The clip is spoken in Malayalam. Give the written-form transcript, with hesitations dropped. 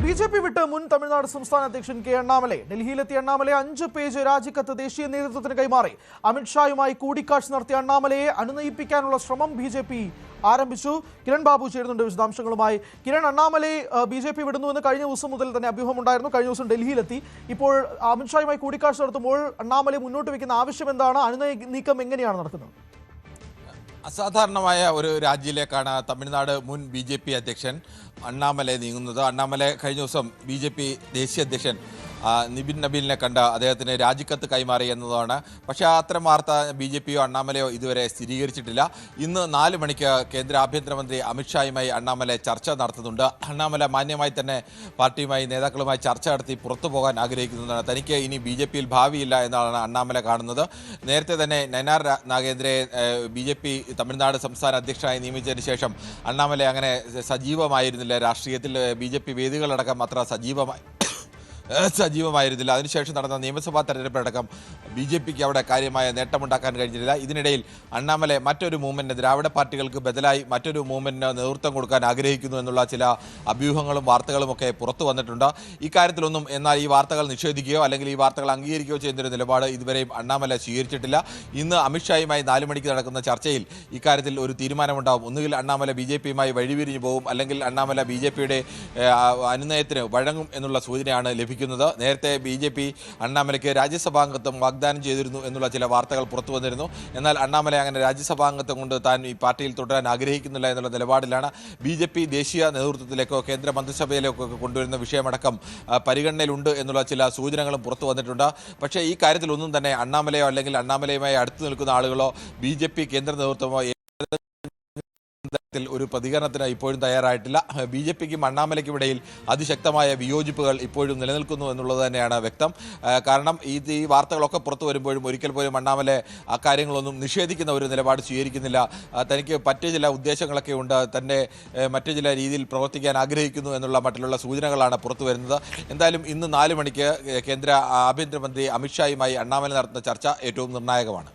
ബിജെപി വിട്ട് മുൻ തമിഴ്നാട് സംസ്ഥാന അധ്യക്ഷൻ കെ അണ്ണാമലൈ ഡൽഹിയിലെത്തിയ അണ്ണാമലൈ 5 പേജ് രാജിക്കത്ത് ദേശീയ നേതൃത്വത്തിന് കൈമാറി. അമിത്ഷായുമായി കൂടിക്കാഴ്ച നടത്തിയ അണ്ണാമലയെ അനുനയിപ്പിക്കാനുള്ള ശ്രമം ബിജെപി ആരംഭിച്ചു. കിരൺ ബാബു ചേരുന്നുണ്ട് വിശദാംശങ്ങളുമായി. കിരൺ, അണ്ണാമലൈ ബിജെപി വിടുന്നുവെന്ന് കഴിഞ്ഞ ദിവസം മുതൽ തന്നെ അഭ്യൂഹമുണ്ടായിരുന്നു. കഴിഞ്ഞ ദിവസം ഡൽഹിയിലെത്തി. ഇപ്പോൾ അമിത്ഷായുമായി കൂടിക്കാഴ്ച നടത്തുമ്പോൾ അണ്ണാമലൈ മുന്നോട്ട് വയ്ക്കുന്ന ആവശ്യം എന്താണ്? അനുനയ നീക്കം എങ്ങനെയാണ് നടക്കുന്നത്? അസാധാരണമായ ഒരു രാജിയിലേക്കാണ് തമിഴ്നാട് മുൻ BJP അധ്യക്ഷൻ അണ്ണാമലൈ നീങ്ങുന്നത്. അണ്ണാമലൈ കഴിഞ്ഞ ദിവസം BJP ദേശീയ അധ്യക്ഷൻ നിബിൻ നബീലിനെ കണ്ട് അദ്ദേഹത്തിന് രാജിക്കത്ത് കൈമാറി എന്നതാണ്. പക്ഷേ അത്തരം വാർത്ത BJPയോ അണ്ണാമലയോ ഇതുവരെ സ്ഥിരീകരിച്ചിട്ടില്ല. ഇന്ന് 4 മണിക്ക് കേന്ദ്ര ആഭ്യന്തരമന്ത്രി അമിത്ഷായുമായി അണ്ണാമലൈ ചർച്ച നടത്തുന്നുണ്ട്. അണ്ണാമലൈ മാന്യമായി തന്നെ പാർട്ടിയുമായി നേതാക്കളുമായി ചർച്ച നടത്തി പുറത്തു പോകാൻ ആഗ്രഹിക്കുന്നതാണ്. തനിക്ക് ഇനി BJPയിൽ ഭാവിയില്ല എന്നാണ് അണ്ണാമലൈ കാണുന്നത്. നേരത്തെ തന്നെ നയനാർ നാഗേന്ദ്രയെ BJP തമിഴ്നാട് സംസ്ഥാന അധ്യക്ഷനായി നിയമിച്ചതിന് ശേഷം അണ്ണാമലൈ അങ്ങനെ സജീവമായിരുന്നില്ല. രാഷ്ട്രീയത്തിൽ BJP വേദികളടക്കം അത്ര സജീവമായിരുന്നില്ല. അതിനുശേഷം നടന്ന നിയമസഭാ തെരഞ്ഞെടുപ്പിലടക്കം BJPക്ക് അവിടെ കാര്യമായ നേട്ടമുണ്ടാക്കാൻ കഴിഞ്ഞില്ല. ഇതിനിടയിൽ അണ്ണാമലൈ മറ്റൊരു മൂവ്മെൻറ്റിന്, ദ്രാവിഡ പാർട്ടികൾക്ക് ബദലായി മറ്റൊരു മൂവ്മെൻറ്റിന് നേതൃത്വം കൊടുക്കാൻ ആഗ്രഹിക്കുന്നു എന്നുള്ള ചില അഭ്യൂഹങ്ങളും വാർത്തകളും ഒക്കെ പുറത്തു വന്നിട്ടുണ്ട്. ഇക്കാര്യത്തിലൊന്നും എന്നാൽ ഈ വാർത്തകൾ നിഷേധിക്കുകയോ അല്ലെങ്കിൽ ഈ വാർത്തകൾ അംഗീകരിക്കുകയോ ചെയ്യുന്നൊരു നിലപാട് ഇതുവരെയും അണ്ണാമലൈ സ്വീകരിച്ചിട്ടില്ല. ഇന്ന് അമിത്ഷായുമായി 4 മണിക്ക് നടക്കുന്ന ചർച്ചയിൽ ഇക്കാര്യത്തിൽ ഒരു തീരുമാനമുണ്ടാകും. ഒന്നുകിൽ അണ്ണാമലൈ BJPയുമായി വഴിപിരിഞ്ഞു പോകും, അല്ലെങ്കിൽ അണ്ണാമലൈ BJPയുടെ അനുനയത്തിന് വഴങ്ങും എന്നുള്ള സൂചനയാണ് ലഭിക്കുന്നത്. നേരത്തെ BJP അണ്ണാമലയ്ക്ക് രാജ്യസഭാംഗത്വം വാഗ്ദാനം ചെയ്തിരുന്നു എന്നുള്ള ചില വാർത്തകൾ പുറത്തു വന്നിരുന്നു. എന്നാൽ അണ്ണാമലൈ അങ്ങനെ രാജ്യസഭാംഗത്വം കൊണ്ട് താൻ ഈ പാർട്ടിയിൽ തുടരാൻ ആഗ്രഹിക്കുന്നില്ല എന്നുള്ള നിലപാടിലാണ്. BJP ദേശീയ നേതൃത്വത്തിലേക്കോ കേന്ദ്ര മന്ത്രിസഭയിലേക്കോ കൊണ്ടുവരുന്ന വിഷയമടക്കം പരിഗണനയിലുണ്ട് എന്നുള്ള ചില സൂചനകളും പുറത്തു വന്നിട്ടുണ്ട്. പക്ഷേ ഈ കാര്യത്തിലൊന്നും തന്നെ അണ്ണാമലയോ അല്ലെങ്കിൽ അണ്ണാമലയുമായി അടുത്തു നിൽക്കുന്ന ആളുകളോ BJP കേന്ദ്ര നേതൃത്വമോ ഒരു പ്രതികരണത്തിന് ഇപ്പോഴും തയ്യാറായിട്ടില്ല. BJPക്കും അണ്ണാമലയ്ക്കും ഇടയിൽ അതിശക്തമായ വിയോജിപ്പുകൾ ഇപ്പോഴും നിലനിൽക്കുന്നു എന്നുള്ളത് തന്നെയാണ് വ്യക്തം. കാരണം ഈ വാർത്തകളൊക്കെ പുറത്തു വരുമ്പോഴും ഒരിക്കൽ പോലും അണ്ണാമലൈ അക്കാര്യങ്ങളൊന്നും നിഷേധിക്കുന്ന ഒരു നിലപാട് സ്വീകരിക്കുന്നില്ല. തനിക്ക് മറ്റ് ചില ഉദ്ദേശങ്ങളൊക്കെ ഉണ്ട്, തൻ്റെ മറ്റു ചില രീതിയിൽ പ്രവർത്തിക്കാൻ ആഗ്രഹിക്കുന്നു എന്നുള്ള മറ്റുള്ള സൂചനകളാണ് പുറത്തു വരുന്നത്. എന്തായാലും ഇന്ന് 4 മണിക്ക് കേന്ദ്ര ആഭ്യന്തരമന്ത്രി അമിത്ഷായുമായി അണ്ണാമലൈ നടത്തുന്ന ചർച്ച ഏറ്റവും നിർണായകമാണ്.